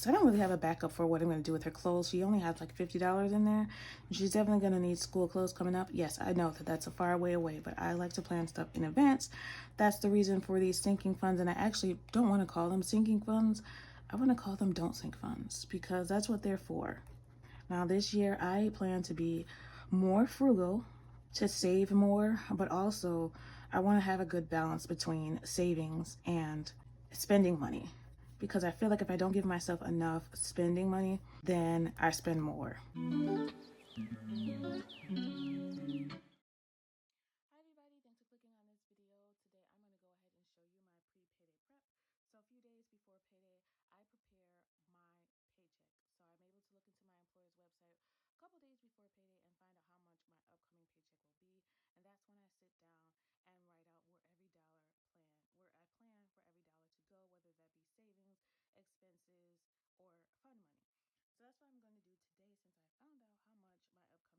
So I don't really have a backup for what I'm going to do with her clothes. She only has like $50 in there. And she's definitely going to need school clothes coming up. Yes, I know that that's a far way away, but I like to plan stuff in advance. That's the reason for these sinking funds. And I actually don't want to call them sinking funds. I want to call them don't sink funds because that's what they're for. Now this year I plan to be more frugal, to save more, but also I want to have a good balance between savings and spending money, because I feel like if I don't give myself enough spending money, then I spend more. Hi everybody, thanks for clicking on this video. Today I'm going to go ahead and show you my pre-payday prep. So a few days before payday, I prepare my paycheck. So I'm able to look into my employer's website a couple days before payday and find out how much my upcoming paycheck will be. And that's when I sit down and write out where I plan for every dollar to go, whether that be savings, expenses, or fund money. So that's what I'm going to do today since I found out how much my upcoming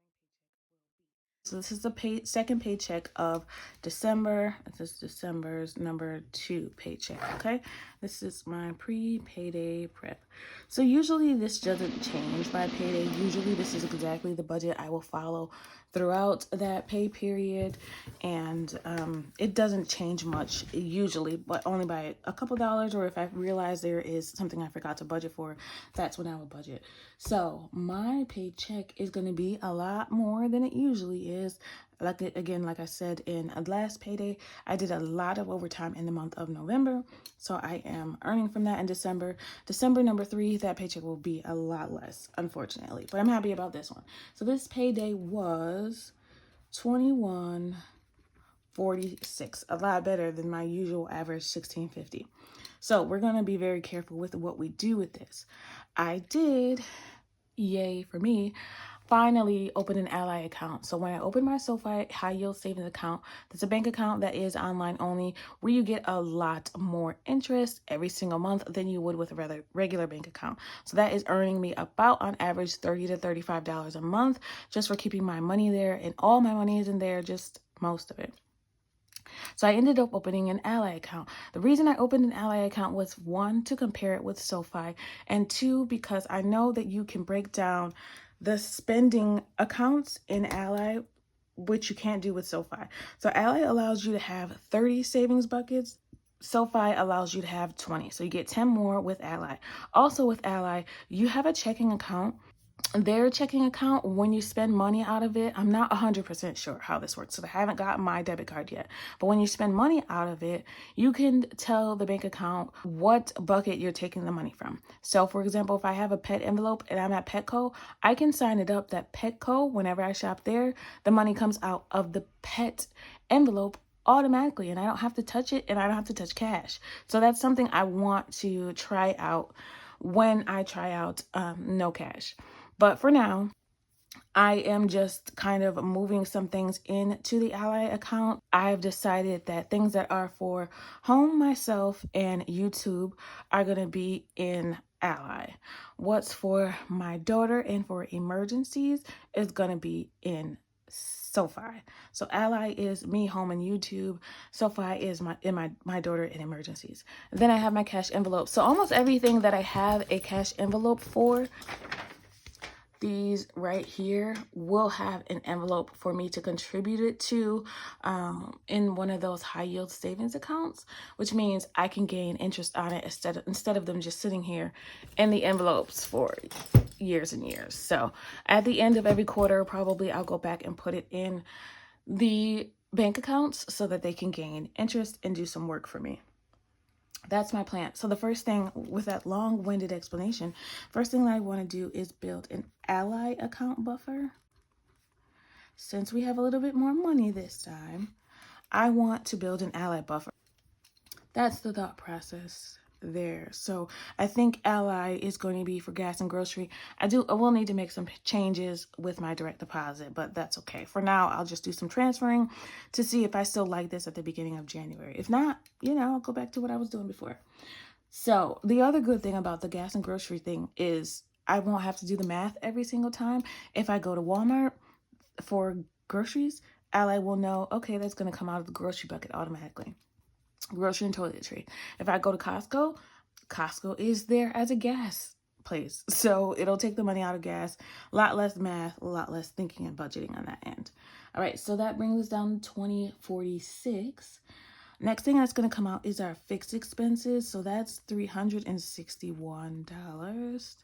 paycheck will be. So this is the second paycheck of December. This is December's number 2 paycheck, okay? This is my pre-payday prep. So usually this doesn't change by payday. Usually this is exactly the budget I will follow throughout that pay period. And it doesn't change much usually, but only by a couple dollars, or if I realize there is something I forgot to budget for, that's when I will budget. So my paycheck is going to be a lot more than it usually is. Like I said in a last payday, I did a lot of overtime in the month of November. So I am earning from that in December. December number 3, that paycheck will be a lot less, unfortunately. But I'm happy about this one. So this payday was $21.46, a lot better than my usual average $16.50. So we're going to be very careful with what we do with this. I did, yay for me, finally open an Ally account. So when I opened my Sofi high yield savings account, that's a bank account that is online only, where you get a lot more interest every single month than you would with a regular bank account. So that is earning me about on average $30 to $35 a month just for keeping my money there, and all my money is in there, just most of it. So I ended up opening an Ally account. The reason I opened an Ally account was 1, to compare it with Sofi, and 2, because I know that you can break down the spending accounts in Ally, which you can't do with Sofi. So Ally allows you to have 30 savings buckets. Sofi allows you to have 20. So you get 10 more with Ally. Also with Ally, you have a checking account. Their checking account, when you spend money out of it, I'm not 100% sure how this works, so I haven't got my debit card yet. But when you spend money out of it, you can tell the bank account what bucket you're taking the money from. So for example, if I have a pet envelope and I'm at Petco, I can sign it up that Petco, whenever I shop there, the money comes out of the pet envelope automatically, and I don't have to touch it, and I don't have to touch cash. So that's something I want to try out when I try out no cash. But for now, I am just kind of moving some things into the Ally account. I've decided that things that are for home, myself, and YouTube are going to be in Ally. What's for my daughter and for emergencies is going to be in Sofi. So Ally is me, home, and YouTube. Sofi is my daughter and emergencies. Then I have my cash envelope. So almost everything that I have a cash envelope for, these right here will have an envelope for me to contribute it to in one of those high yield savings accounts, which means I can gain interest on it instead of them just sitting here in the envelopes for years and years. So at the end of every quarter, probably I'll go back and put it in the bank accounts so that they can gain interest and do some work for me. That's my plan. So the first thing, with that long-winded explanation, first thing that I want to do is build an Ally account buffer. Since we have a little bit more money this time, I want to build an Ally buffer. That's the thought process there. So I think Ally is going to be for gas and grocery. I will need to make some changes with my direct deposit, but that's okay. For now, I'll just do some transferring to see if I still like this at the beginning of January. If not, I'll go back to what I was doing before. So the other good thing about the gas and grocery thing is I won't have to do the math every single time. If I go to Walmart for groceries, Ally will know, okay, that's going to come out of the grocery bucket automatically. Grocery and toiletry. If I go to Costco, Costco is there as a gas place. So it'll take the money out of gas, a lot less math, a lot less thinking and budgeting on that end. All right, so that brings us down to $20.46. Next thing that's going to come out is our fixed expenses. So that's $361.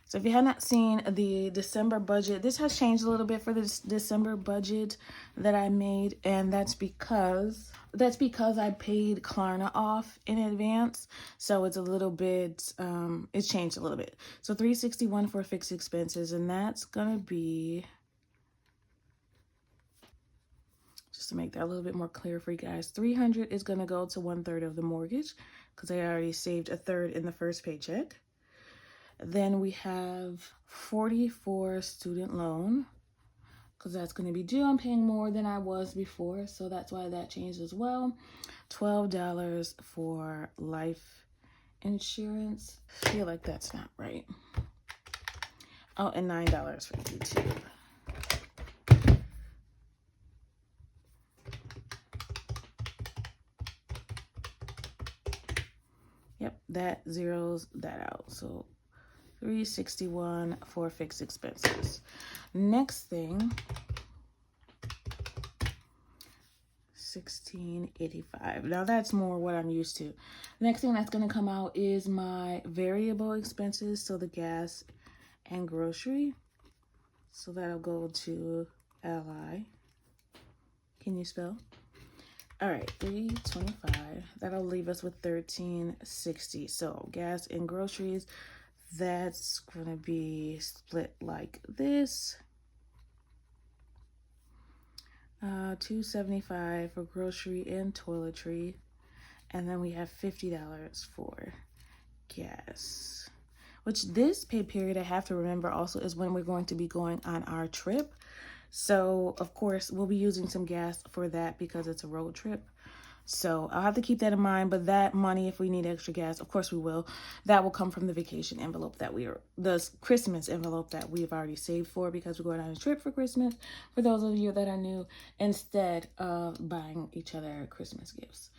So if you have not seen the December budget, this has changed a little bit for the December budget that I made, and that's because I paid Klarna off in advance. So it's a little bit, it's changed a little bit. So $361 for fixed expenses, and that's gonna be, just to make that a little bit more clear for you guys, $300 is gonna go to 1/3 of the mortgage because I already saved 1/3 in the first paycheck. Then we have 44 student loan because that's going to be due. I'm paying more than I was before, so that's why that changed as well. $12 for life insurance. I feel like that's not right. Oh, and $9 for YouTube. Yep, that zeroes that out. So $361 for fixed expenses. Next thing, $16.85. Now that's more what I'm used to. Next thing that's going to come out is my variable expenses, so the gas and grocery. So that'll go to Ally. Can you spell? All right, $325. That'll leave us with $13.60. So gas and groceries, that's going to be split like this. $275 for grocery and toiletry. And then we have $50 for gas. Which this pay period, I have to remember also, is when we're going to be going on our trip. So, of course, we'll be using some gas for that because it's a road trip. So I'll have to keep that in mind, but that money, if we need extra gas, of course we will. That will come from the vacation envelope the Christmas envelope that we've already saved for because we're going on a trip for Christmas, for those of you that are new, instead of buying each other Christmas gifts.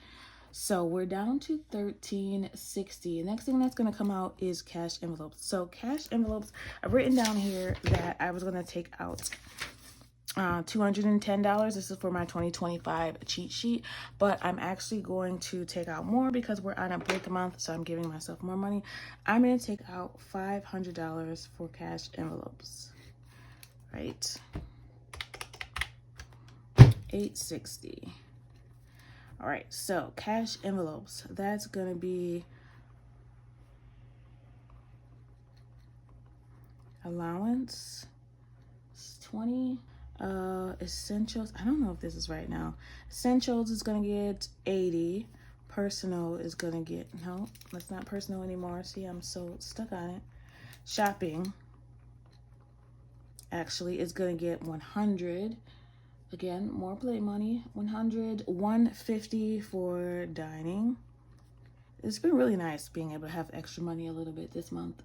So we're down to $13.60. Next thing that's going to come out is cash envelopes. So cash envelopes, I've written down here that I was going to take out $210. This is for my 2025 cheat sheet, but I'm actually going to take out more because we're on a break month, so I'm giving myself more money. I'm going to take out $500 for cash envelopes. Right. $860. All right, so cash envelopes, that's going to be allowance, it's 20. Essentials, I don't know if this is right now. Essentials is gonna get 80. Personal is gonna get, no, that's not personal anymore. See, I'm so stuck on it. Shopping actually is gonna get 100. Again, more play money. 100. 150 for dining. It's been really nice being able to have extra money a little bit this month.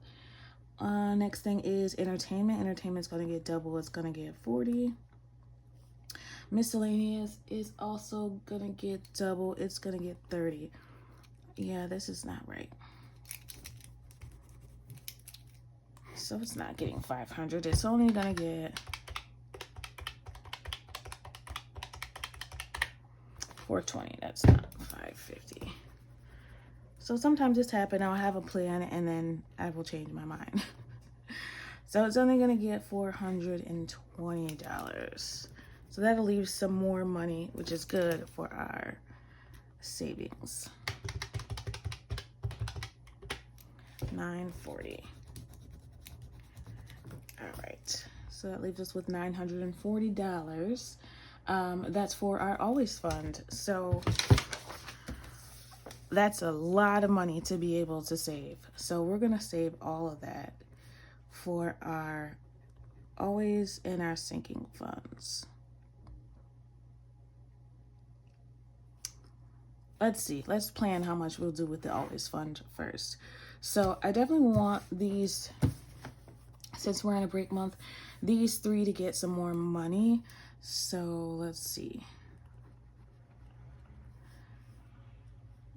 Next thing is entertainment. Entertainment's going to get double. It's going to get 40. Miscellaneous is also going to get double. It's going to get 30. Yeah, this is not right. So it's not getting 500. It's only going to get 420. That's not 550. So sometimes this happens, I'll have a plan and then I will change my mind. So it's only gonna get $420. So that'll leave some more money, which is good for our savings. $940. All right, so that leaves us with $940. That's for our always fund. So that's a lot of money to be able to save. So we're going to save all of that for our always and our sinking funds. Let's see. Let's plan how much we'll do with the always fund first. So I definitely want these, since we're in a break month, these 3 to get some more money. So let's see.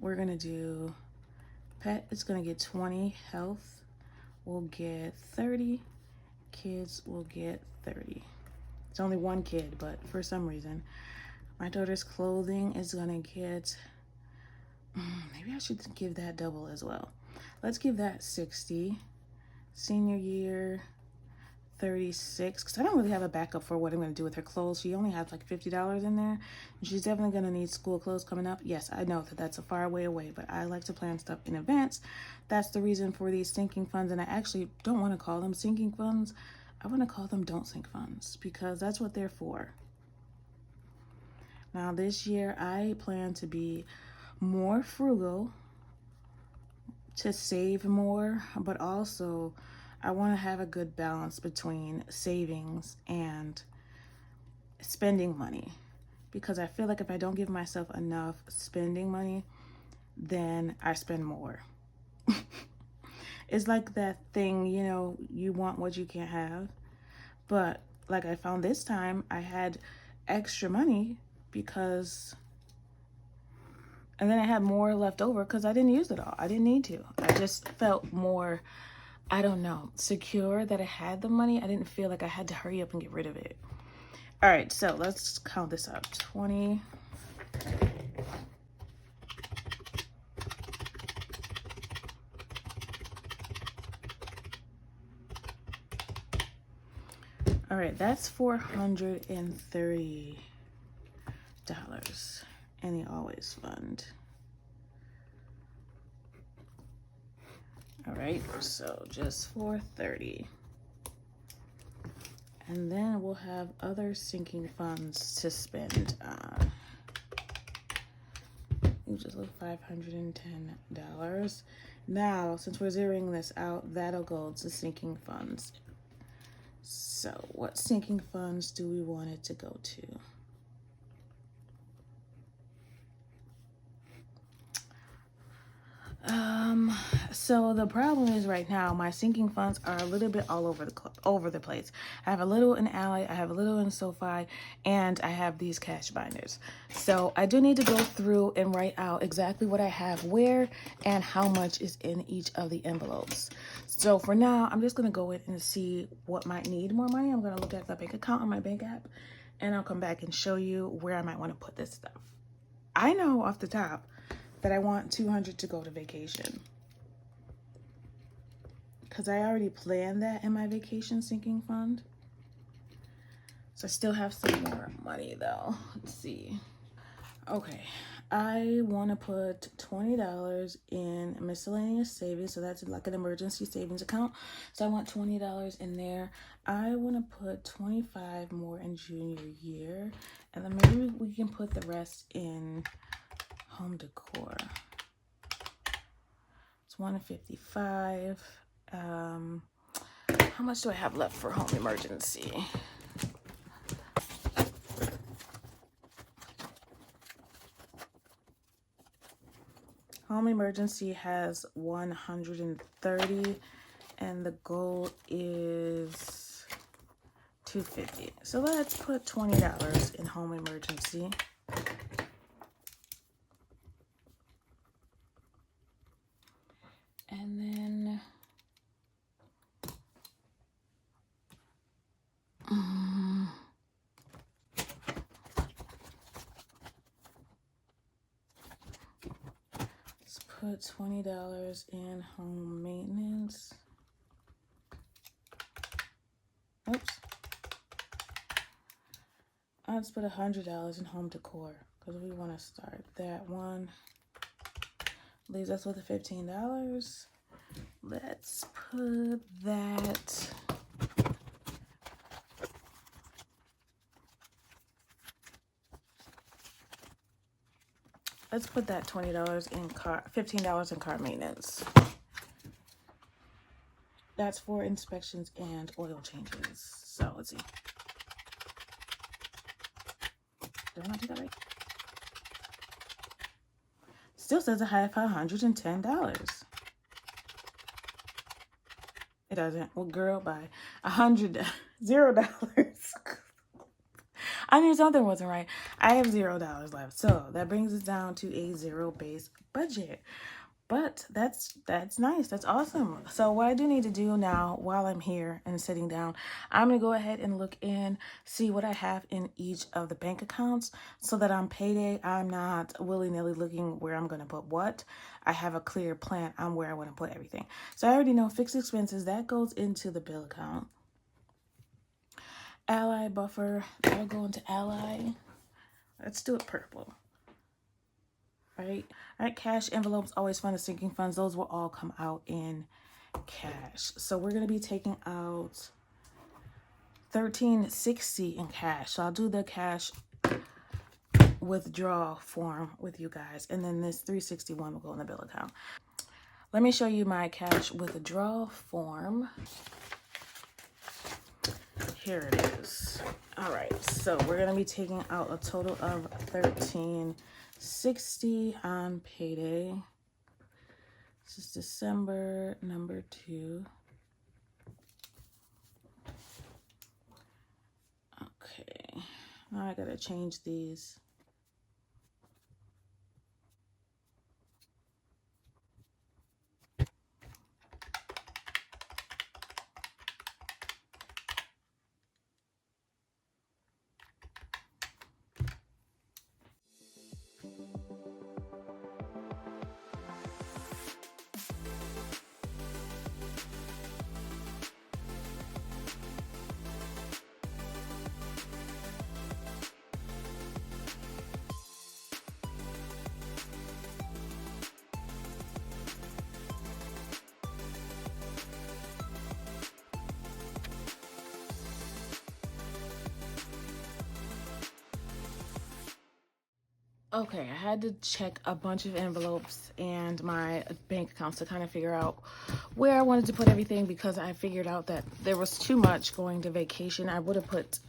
We're going to do Pet is going to get 20. Health will get 30. Kids will get 30. It's only one kid, but for some reason. My daughter's clothing is going to get... maybe I should give that double as well. Let's give that 60. Senior year, 36. Because I don't really have a backup for what I'm going to do with her clothes. She only has like $50 in there. And she's definitely going to need school clothes coming up. Yes, I know that that's a far way away, but I like to plan stuff in advance. That's the reason for these sinking funds. And I actually don't want to call them sinking funds. I want to call them don't sink funds, because that's what they're for. Now this year I plan to be more frugal, to save more, but also I want to have a good balance between savings and spending money, because I feel like if I don't give myself enough spending money, then I spend more. It's like that thing, you know, you want what you can't have. But like I found this time, I had extra money because, and then I had more left over because I didn't use it all. I didn't need to. I just felt more, I don't know, secure that I had the money. I didn't feel like I had to hurry up and get rid of it. All right, so let's count this up. 20. All right, that's $430 in the Always Fund. All right, so just $430. And then we'll have other sinking funds to spend on. You just look $510. Now, since we're zeroing this out, that'll go to sinking funds. So what sinking funds do we want it to go to? So the problem is right now my sinking funds are a little bit all over the place. I have a little in Ally, I have a little in Sofi, and I have these cash binders. So I do need to go through and write out exactly what I have where and how much is in each of the envelopes. So for now, I'm just going to go in and see what might need more money. I'm going to look at the bank account on my bank app, and I'll come back and show you where I might want to put this stuff. I know off the top that I want $200 to go to vacation, because I already planned that in my vacation sinking fund. So I still have some more money though. Let's see. Okay, I want to put $20 in miscellaneous savings, so that's like an emergency savings account. So I want $20 in there. I want to put $25 more in junior year, and then maybe we can put the rest in home decor. It's $155. How much do I have left for home emergency? Home emergency has $130, and the goal is $250. So let's put $20 in home emergency. And then let's put $20 in home maintenance. Oops. I'll just put $100 in home decor because we want to start that one. Leaves us with $15. Let's put that. Let's put that $20 in car, $15 in car maintenance. That's for inspections and oil changes. So let's see. Did I not do that right? Still says I have $110. It doesn't. Well, girl, by $0. I knew something wasn't right. I have $0 left. So that brings us down to a zero-based budget. But that's nice. That's awesome. So what I do need to do now while I'm here and sitting down, I'm going to go ahead and look in, see what I have in each of the bank accounts so that on payday, I'm not willy-nilly looking where I'm going to put what. I have a clear plan on where I want to put everything. So I already know fixed expenses, that goes into the bill account. Ally buffer, that'll go into Ally. Let's do it purple. Right? All right, cash envelopes, always fun, the sinking funds, those will all come out in cash. So we're going to be taking out $13.60 in cash. So I'll do the cash withdrawal form with you guys, and then this $361 will go in the bill account. Let me show you my cash withdrawal form. Here it is. All right, so we're going to be taking out a total of $13.60 on payday. This is December number 2. Okay, now I gotta change these. Okay, I had to check a bunch of envelopes and my bank accounts to kind of figure out where I wanted to put everything, because I figured out that there was too much going to vacation. I would have put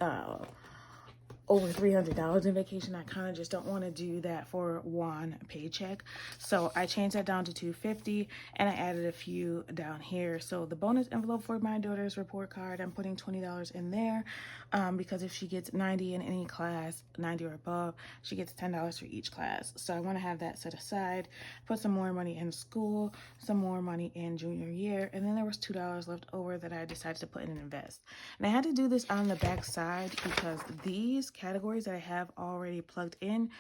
over $300 in vacation. I kind of just don't want to do that for one paycheck. So I changed that down to $250 and I added a few down here. So the bonus envelope for my daughter's report card, I'm putting $20 in there because if she gets 90 in any class, 90 or above, she gets $10 for each class. So I want to have that set aside, put some more money in school, some more money in junior year, and then there was $2 left over that I decided to put in an invest. And I had to do this on the back side because these categories that I have already plugged in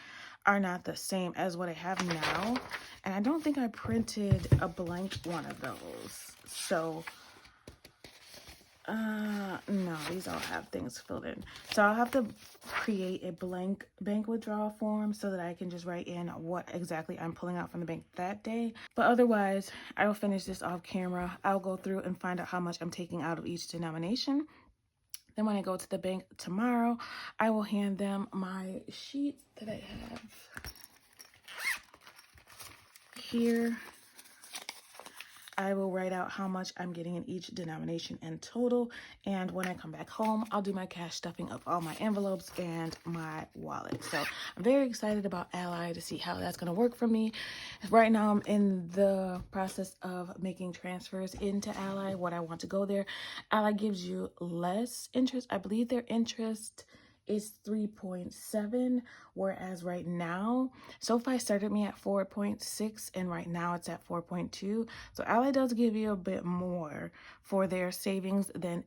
are not the same as what I have now. And I don't think I printed a blank one of those. So, no, these all have things filled in. So I'll have to create a blank bank withdrawal form so that I can just write in what exactly I'm pulling out from the bank that day. But otherwise, I will finish this off camera. I'll go through and find out how much I'm taking out of each denomination. Then when I go to the bank tomorrow, I will hand them my sheet that I have here. I will write out how much I'm getting in each denomination in total. And when I come back home, I'll do my cash stuffing of all my envelopes and my wallet. So I'm very excited about Ally to see how that's going to work for me. Right now, I'm in the process of making transfers into Ally, what I want to go there. Ally gives you less interest. I believe their interest is 3.7, whereas right now Sofi started me at 4.6 and right now it's at 4.2. So Ally does give you a bit more for their savings than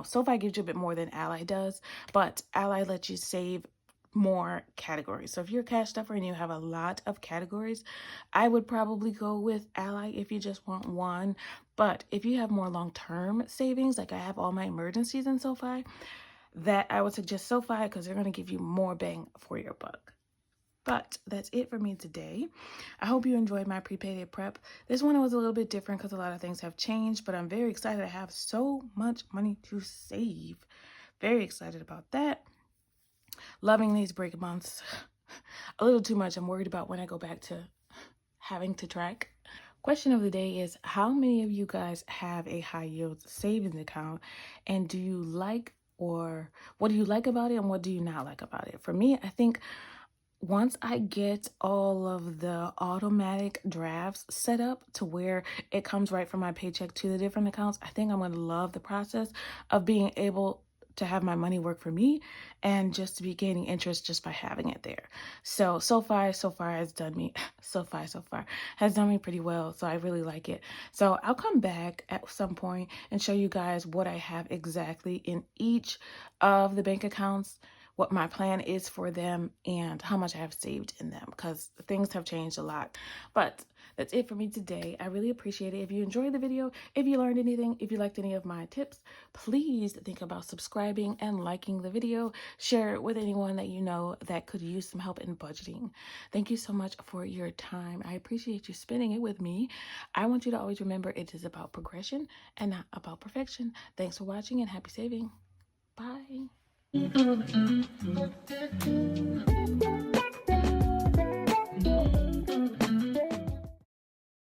Sofi gives you a bit more than Ally does, but Ally lets you save more categories. So if you're a cash stuffer and you have a lot of categories, I would probably go with Ally if you just want one. But if you have more long-term savings, like I have all my emergencies in Sofi, that I would suggest Sofi because they're going to give you more bang for your buck. But that's it for me today. I hope you enjoyed my pre-payday prep. This one was a little bit different because a lot of things have changed, but I'm very excited. I have so much money to save. Very excited about that. Loving these break months. A little too much. I'm worried about when I go back to having to track. Question of the day is, how many of you guys have a high yield savings account, and do you like, or what do you like about it and what do you not like about it? For me, I think once I get all of the automatic drafts set up to where it comes right from my paycheck to the different accounts, I think I'm going to love the process of being able to have my money work for me and just to be gaining interest just by having it there. So far has done me so far has done me pretty well. So I really like it. So I'll come back at some point and show you guys what I have exactly in each of the bank accounts, what my plan is for them, and how much I have saved in them, because things have changed a lot. But that's it for me today. I really appreciate it. If you enjoyed the video, if you learned anything, if you liked any of my tips, please think about subscribing and liking the video. Share it with anyone that you know that could use some help in budgeting. Thank you so much for your time. I appreciate you spending it with me. I want you to always remember it is about progression and not about perfection. Thanks for watching and happy saving. Bye.